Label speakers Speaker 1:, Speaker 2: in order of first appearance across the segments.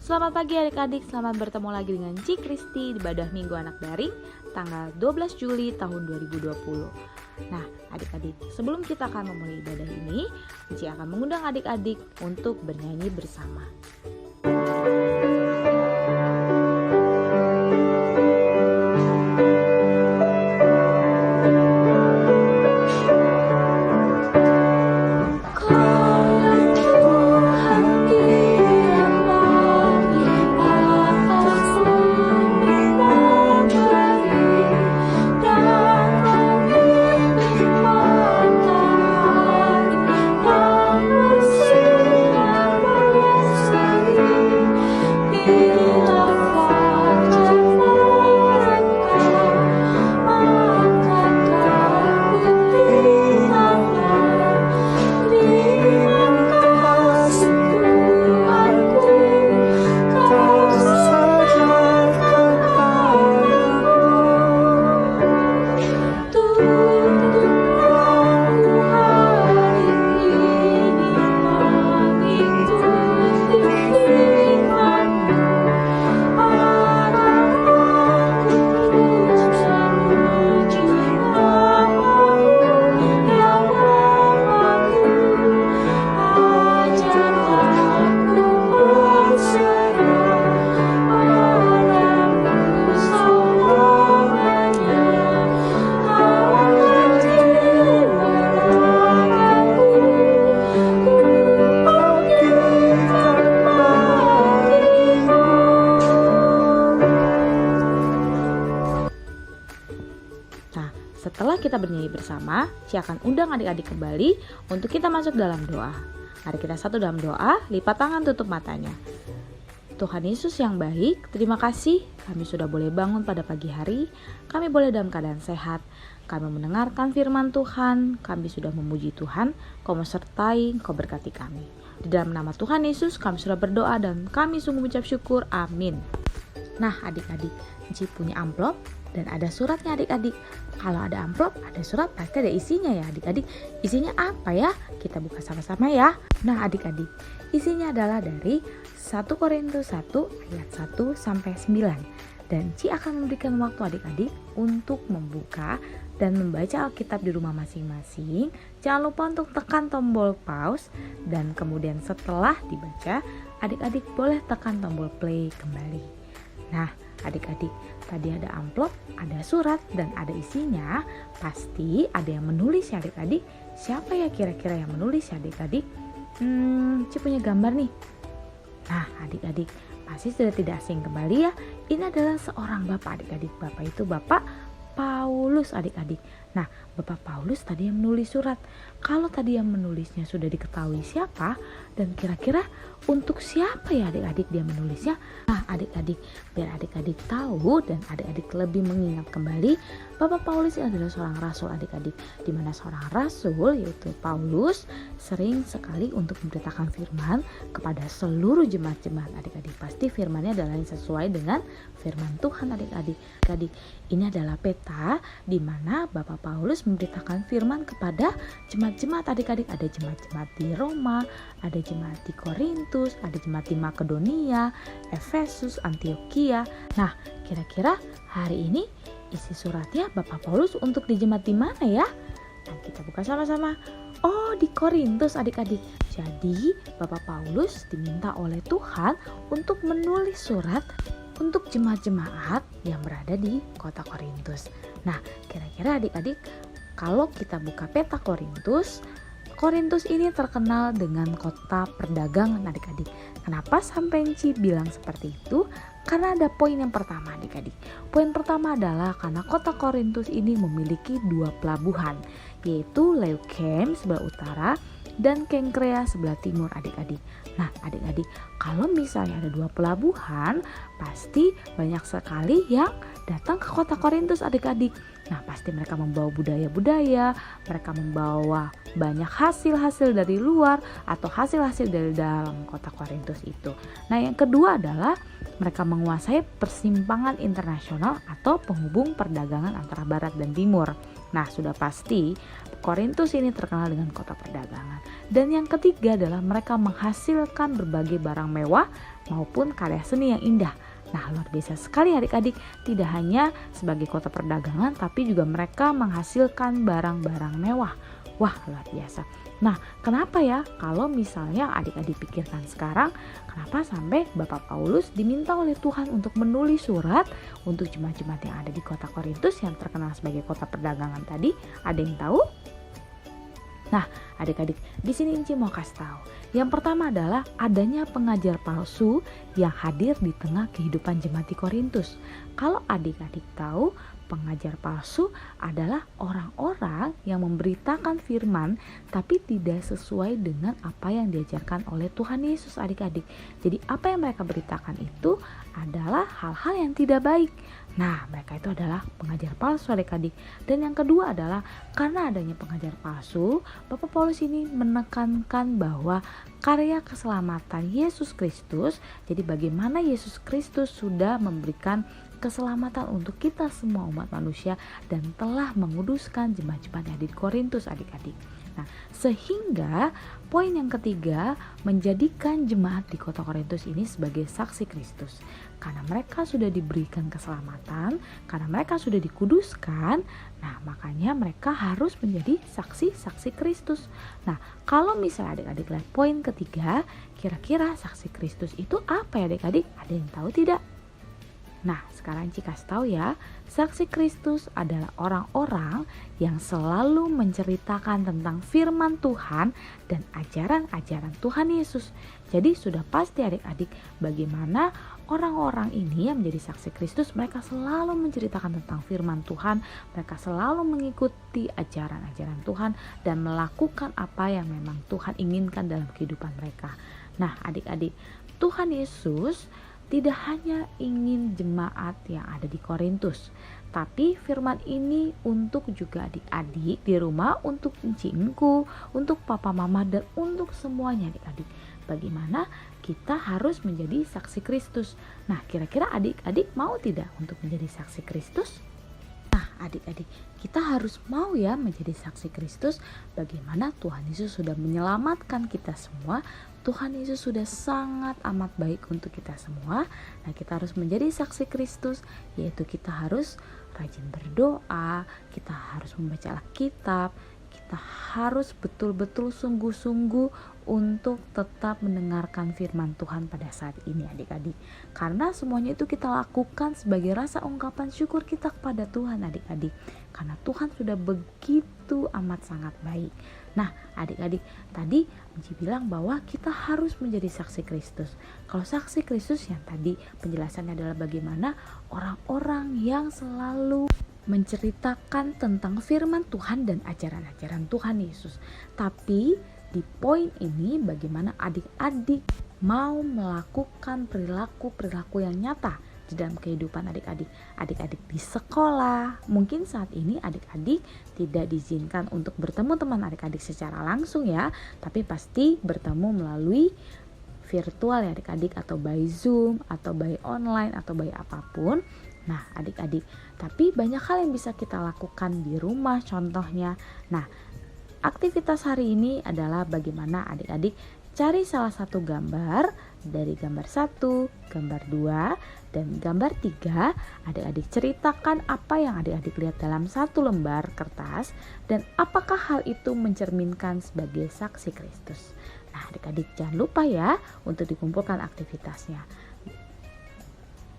Speaker 1: Selamat pagi adik-adik, selamat bertemu lagi dengan Ci Kristi di Ibadah Minggu Anak Daring tanggal 12 Juli tahun 2020. Nah adik-adik, sebelum kita akan memulai ibadah ini, Ci akan mengundang adik-adik untuk bernyanyi bersama. Setelah kita bernyanyi bersama, Ci akan undang adik-adik kembali untuk kita masuk dalam doa. Mari kita satu dalam doa, lipat tangan, tutup matanya. Tuhan Yesus yang baik, terima kasih kami sudah boleh bangun pada pagi hari, kami boleh dalam keadaan sehat, kami mendengarkan firman Tuhan, kami sudah memuji Tuhan, Kau menyertai, Kau berkati kami. Di dalam nama Tuhan Yesus kami sudah berdoa dan kami sungguh mengucap syukur, amin. Nah adik-adik, Ci punya amplop dan ada suratnya adik-adik. Kalau ada amplop, ada surat, pasti ada isinya ya adik-adik. Isinya apa ya? Kita buka sama-sama ya. Nah adik-adik, isinya adalah dari 1 Korintus 1 ayat 1 sampai 9. Dan Ci akan memberikan waktu adik-adik untuk membuka dan membaca Alkitab di rumah masing-masing. Jangan lupa untuk tekan tombol pause, dan kemudian setelah dibaca, adik-adik boleh tekan tombol play kembali. Nah adik-adik, tadi ada amplop, ada surat, dan ada isinya. Pasti ada yang menulis ya adik-adik. Siapa ya kira-kira yang menulis ya adik-adik? Ci punya gambar nih. Nah adik-adik, pasti sudah tidak asing kembali ya. Ini adalah seorang bapak adik-adik. Bapak itu Bapak Paulus adik-adik. Nah Bapak Paulus tadi yang menulis surat. Kalau tadi yang menulisnya sudah diketahui siapa, dan kira-kira untuk siapa ya adik-adik dia menulisnya? Nah adik-adik, biar adik-adik tahu dan adik-adik lebih mengingat kembali, Bapak Paulus adalah seorang rasul adik-adik. Dimana seorang rasul yaitu Paulus sering sekali untuk memberitakan firman kepada seluruh jemaat-jemaat adik-adik. Pasti firmannya adalah yang sesuai dengan firman Tuhan adik-adik. Adik, ini adalah peta di mana Bapak Paulus memberitakan firman kepada jemaat-jemaat adik-adik. Ada jemaat-jemaat di Roma, ada jemaat di Korintus, ada jemaat di Makedonia, Efesus, Antioquia. Nah, kira-kira hari ini isi suratnya Bapak Paulus untuk di jemaat di mana ya? Nah, kita buka sama-sama. Oh, di Korintus adik-adik. Jadi, Bapak Paulus diminta oleh Tuhan untuk menulis surat untuk jemaat-jemaat yang berada di kota Korintus. Nah, kira-kira adik-adik, kalau kita buka peta Korintus, Korintus ini terkenal dengan kota perdagangan adik-adik. Kenapa sampai Ci bilang seperti itu? Karena ada poin yang pertama adik-adik. Poin pertama adalah karena kota Korintus ini memiliki 2 pelabuhan, yaitu Leukem sebelah utara dan Kenkrea sebelah timur adik-adik. Nah adik-adik, kalau misalnya ada 2 pelabuhan, pasti banyak sekali yang datang ke kota Korintus adik-adik. Nah pasti mereka membawa budaya-budaya, mereka membawa banyak hasil-hasil dari luar atau hasil-hasil dari dalam kota Korintus itu. Nah yang kedua adalah mereka menguasai persimpangan internasional atau penghubung perdagangan antara barat dan timur. Nah, sudah pasti Korintus ini terkenal dengan kota perdagangan. Dan yang ketiga adalah mereka menghasilkan berbagai barang mewah maupun karya seni yang indah. Nah, luar biasa sekali adik-adik, tidak hanya sebagai kota perdagangan tapi juga mereka menghasilkan barang-barang mewah. Wah, luar biasa. Nah, kenapa ya kalau misalnya adik-adik pikirkan sekarang, kenapa sampai Bapak Paulus diminta oleh Tuhan untuk menulis surat untuk jemaat-jemaat yang ada di kota Korintus yang terkenal sebagai kota perdagangan tadi? Ada yang tahu? Nah, adik-adik, di sini Inci mau kasih tahu. Yang pertama adalah adanya pengajar palsu yang hadir di tengah kehidupan jemaat di Korintus. Kalau adik-adik tahu, pengajar palsu adalah orang-orang yang memberitakan firman tapi tidak sesuai dengan apa yang diajarkan oleh Tuhan Yesus, adik-adik. Jadi apa yang mereka beritakan itu adalah hal-hal yang tidak baik. Nah, mereka itu adalah pengajar palsu, adik-adik. Dan yang kedua adalah karena adanya pengajar palsu, Bapak Paulus ini menekankan bahwa karya keselamatan Yesus Kristus, jadi bagaimana Yesus Kristus sudah memberikan keselamatan untuk kita semua umat manusia dan telah menguduskan jemaat-jemaat yang ada di Korintus, adik-adik. Nah, sehingga poin yang ketiga menjadikan jemaat di kota Korintus ini sebagai saksi Kristus. Karena mereka sudah diberikan keselamatan, karena mereka sudah dikuduskan, nah makanya mereka harus menjadi saksi-saksi Kristus. Nah, kalau misalnya adik-adik lihat poin ketiga, kira-kira saksi Kristus itu apa ya adik-adik? Ada yang tahu tidak? Nah, sekarang Ci kasih tahu ya, saksi Kristus adalah orang-orang yang selalu menceritakan tentang firman Tuhan dan ajaran-ajaran Tuhan Yesus. Jadi sudah pasti adik-adik bagaimana orang-orang ini yang menjadi saksi Kristus, mereka selalu menceritakan tentang firman Tuhan, mereka selalu mengikuti ajaran-ajaran Tuhan dan melakukan apa yang memang Tuhan inginkan dalam kehidupan mereka. Nah, adik-adik, Tuhan Yesus tidak hanya ingin jemaat yang ada di Korintus, tapi firman ini untuk juga adik-adik di rumah, untuk incinku, untuk papa mama, dan untuk semuanya adik-adik. Bagaimana kita harus menjadi saksi Kristus. Nah, kira-kira adik-adik mau tidak untuk menjadi saksi Kristus? Nah, adik-adik, kita harus mau ya menjadi saksi Kristus. Bagaimana Tuhan Yesus sudah menyelamatkan kita semua. Tuhan Yesus sudah sangat amat baik untuk kita semua. Nah, kita harus menjadi saksi Kristus, yaitu kita harus rajin berdoa, kita harus membaca Alkitab, kita harus betul-betul sungguh-sungguh untuk tetap mendengarkan firman Tuhan pada saat ini adik-adik. Karena semuanya itu kita lakukan sebagai rasa ungkapan syukur kita kepada Tuhan adik-adik. Karena Tuhan sudah begitu amat sangat baik. Nah, adik-adik, tadi Inci bilang bahwa kita harus menjadi saksi Kristus. Kalau saksi Kristus yang tadi penjelasannya adalah bagaimana orang-orang yang selalu menceritakan tentang firman Tuhan dan ajaran-ajaran Tuhan Yesus. Tapi di poin ini bagaimana adik-adik mau melakukan perilaku-perilaku yang nyata di dalam kehidupan adik-adik. Adik-adik di sekolah, mungkin saat ini adik-adik tidak diizinkan untuk bertemu teman adik-adik secara langsung ya, tapi pasti bertemu melalui virtual ya adik-adik, atau by Zoom, atau by online, atau by apapun. Nah, adik-adik, tapi banyak hal yang bisa kita lakukan di rumah contohnya. Nah, aktivitas hari ini adalah bagaimana adik-adik cari salah satu gambar dari gambar 1, gambar 2, dan gambar 3. Adik-adik ceritakan apa yang adik-adik lihat dalam satu lembar kertas dan apakah hal itu mencerminkan sebagai saksi Kristus. Nah, adik-adik jangan lupa ya untuk dikumpulkan aktivitasnya.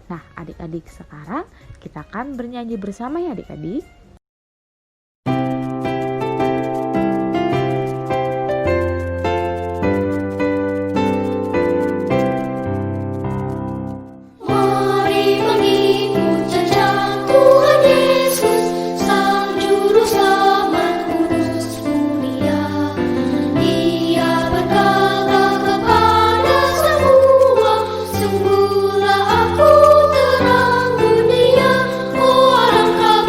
Speaker 1: Nah, adik-adik sekarang kita akan bernyanyi bersama ya adik-adik.
Speaker 2: Sempurna aku terang dunia, oh alangkah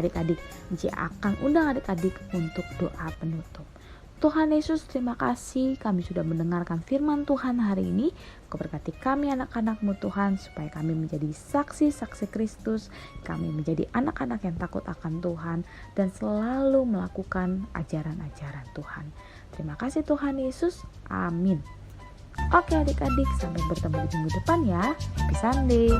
Speaker 1: adik-adik, Cie akan undang adik-adik untuk doa penutup. Tuhan Yesus, terima kasih kami sudah mendengarkan firman Tuhan hari ini. Kau berkati kami anak-anak-Mu Tuhan, supaya kami menjadi saksi-saksi Kristus, kami menjadi anak-anak yang takut akan Tuhan, dan selalu melakukan ajaran-ajaran Tuhan. Terima kasih Tuhan Yesus, amin. Oke adik-adik, sampai bertemu di minggu depan ya. Happy Sunday.